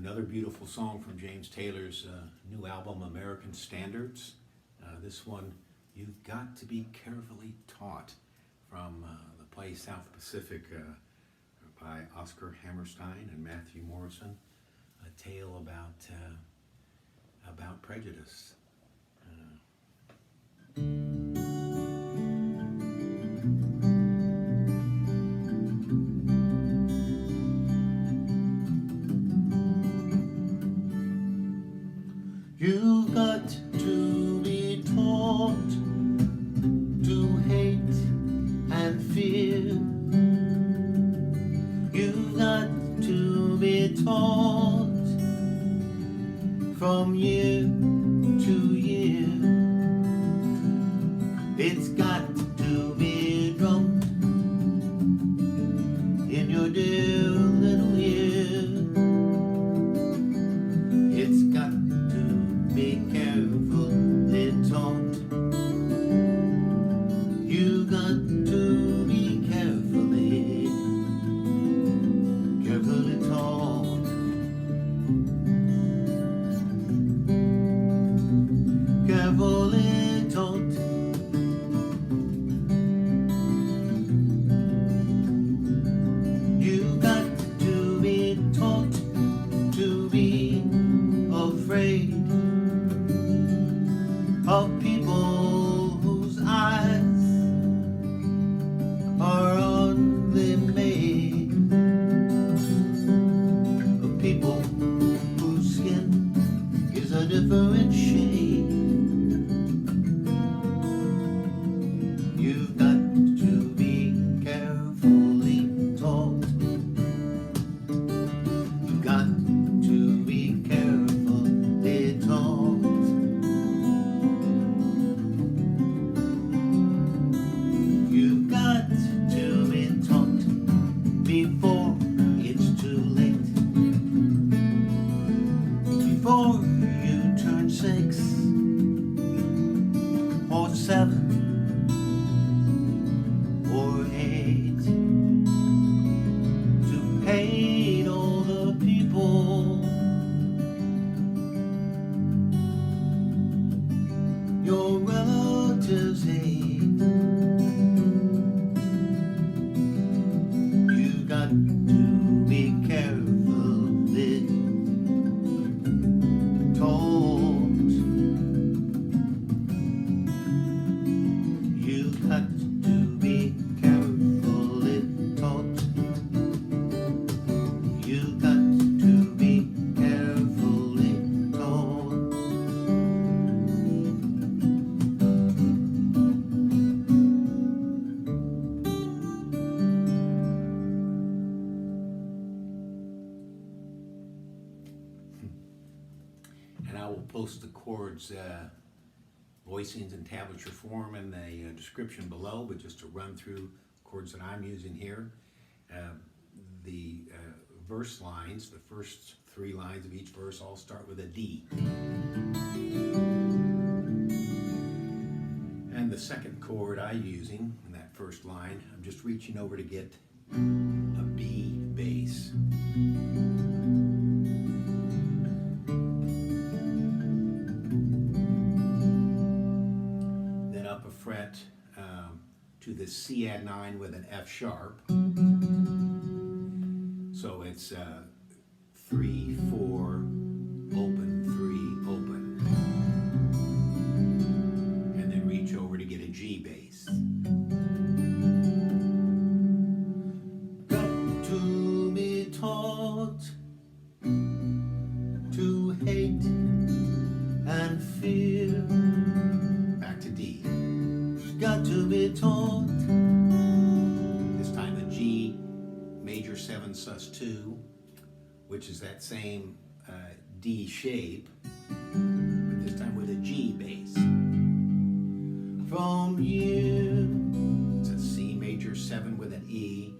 Another beautiful song from James Taylor's new album, American Standards. This one, You've Got to Be Carefully Taught, from the play South Pacific by Oscar Hammerstein and Matthew Morrison, a tale about prejudice. You've got to be taught to hate and fear. You've got to be taught from year to year. It's got to be drummed in your dear little ear. It's got be carefully taught. You got to be carefully taught. Carefully taught. You got to be taught to be afraid of people whose eyes are oddly made, of people whose skin is a different shade. You've got to be carefully taught. You've got to be carefully taught. You've got to be taught before it's too late. Before you turn 6 or 7 or 8, to hate all the people your relatives hate. You got to be carefully taught. You got to be carefully taught. You got to be carefully taught. And I will post the chords, voicings in tablature form in the description below, but just to run through chords that I'm using here. The verse lines, the first 3 lines of each verse all start with a D. And the second chord I'm using in that first line, I'm just reaching over to get a B bass. Then up a fret to the C add 9 with an F sharp. So it's 3, 4, open, 3, open. And then reach over to get a G bass. Got to be taught to hate and fear. Back to D. Got to be taught. This time the G major 7 sus2, which is that same D shape, but this time with a G bass. From you. It's a C major 7 with an E.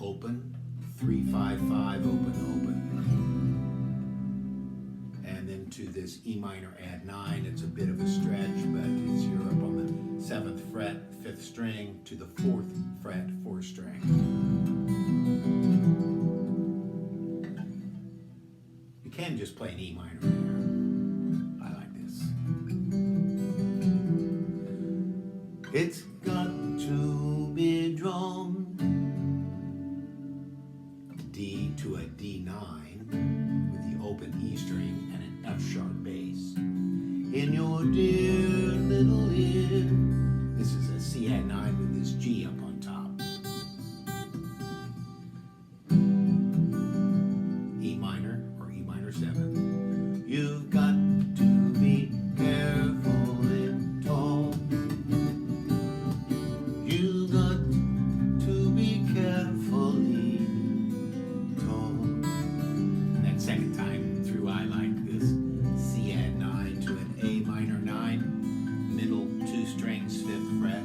Open, 3, 5, 5, open, open. And then to this E minor add 9, it's a bit of a stretch, but it's you're up on the 7th fret, 5th string, to the 4th fret, 4th string. can just play an E minor there. I like this. It's got to be drawn D to a D9 with the open E string and an F sharp bass. in your dear little ear. This is a C add 9 with this G up on top. E minor or E minor 7. You've got to be careful and tall. You've got to be carefully tall. And that second time through, I like this C add 9 to an A minor 9, middle 2 strings, 5th fret.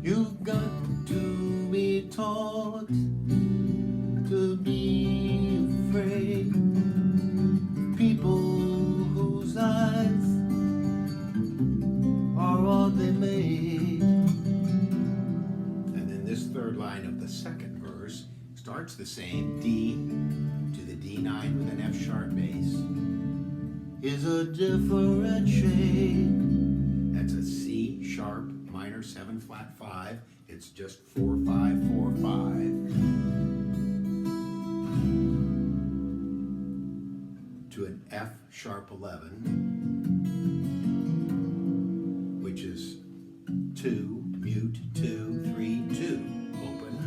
You've got to be taught to be afraid. People whose eyes are all they made. And then this third line of the second verse starts the same, D to the D9 with an F sharp bass. Is a different shade. That's a C sharp minor 7 flat 5. It's just 4 5 4 5 to an F sharp 11, which is 2 mute 2 3 2 open.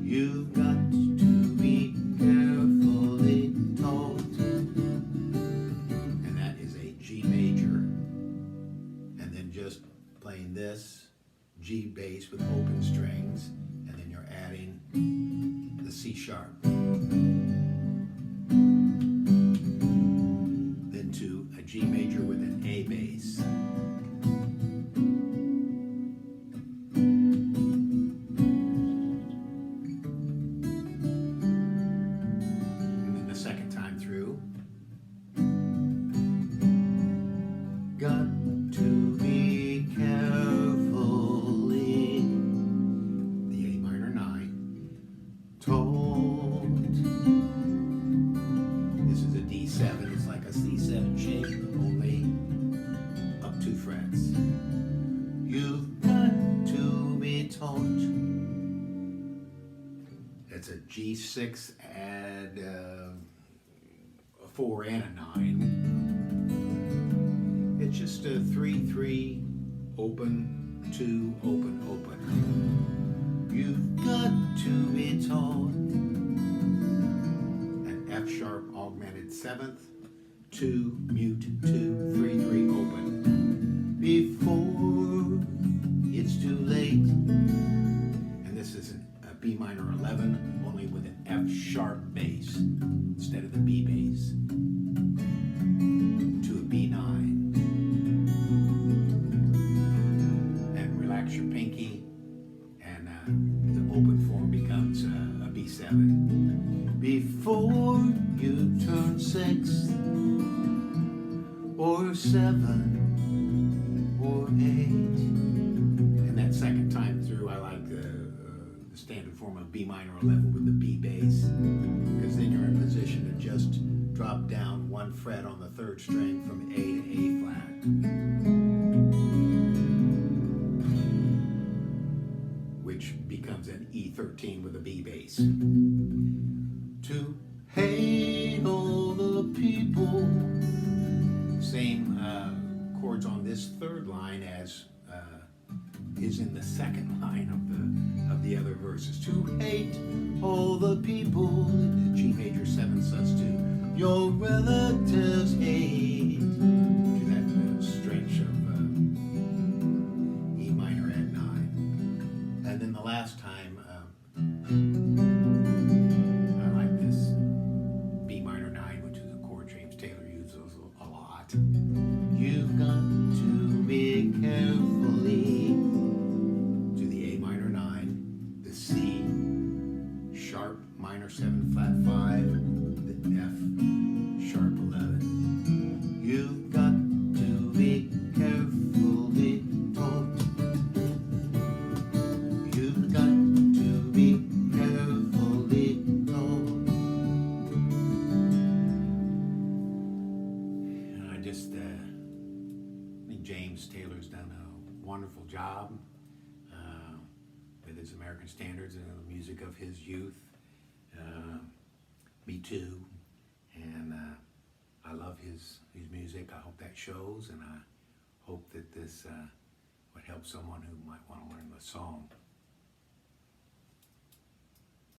You've got to be carefully taught. And that is a G major, and then just playing this G bass with open strings, and then you're adding the C sharp, then to a G major with an A bass, and then the second time through, Got to be carefully the A minor 9. taught. This is a D7. It's like a C7 shape, only up 2 frets. You've got to be taught. It's a G6 add a 4 and a 9. It's just a 3 3 open 2 open open. You've got to be taught. An F sharp augmented 7th, 2 mute 2 3 3 open. Before it's too late. And this is a B minor 11, only with an F sharp bass instead of the B bass, to a B9. And relax your pinky, and the open form becomes a B7. Before you turn 6 or 7 or 8. And that second time through, I like the standard form of B minor 11 with the B bass, because then you're in position to just drop down 1 fret on the 3rd string from A to A flat, which becomes an E13 with a B bass. To hate all the people. Same chords on this 3rd line as is in the 2nd line of the other verses. To hate all the people. G major 7 sus2 Your relatives hate. to that stretch of E minor add 9. And then the last time, I like this B minor 9, which is a chord James Taylor uses a lot. You've got to be carefully. To the A minor 9, the C sharp minor 7 flat 5, the F sharp 11. You've got to be carefully wonderful job with his American standards and the music of his youth. Me too. And I love his music. I hope that shows, and I hope that this would help someone who might want to learn the song.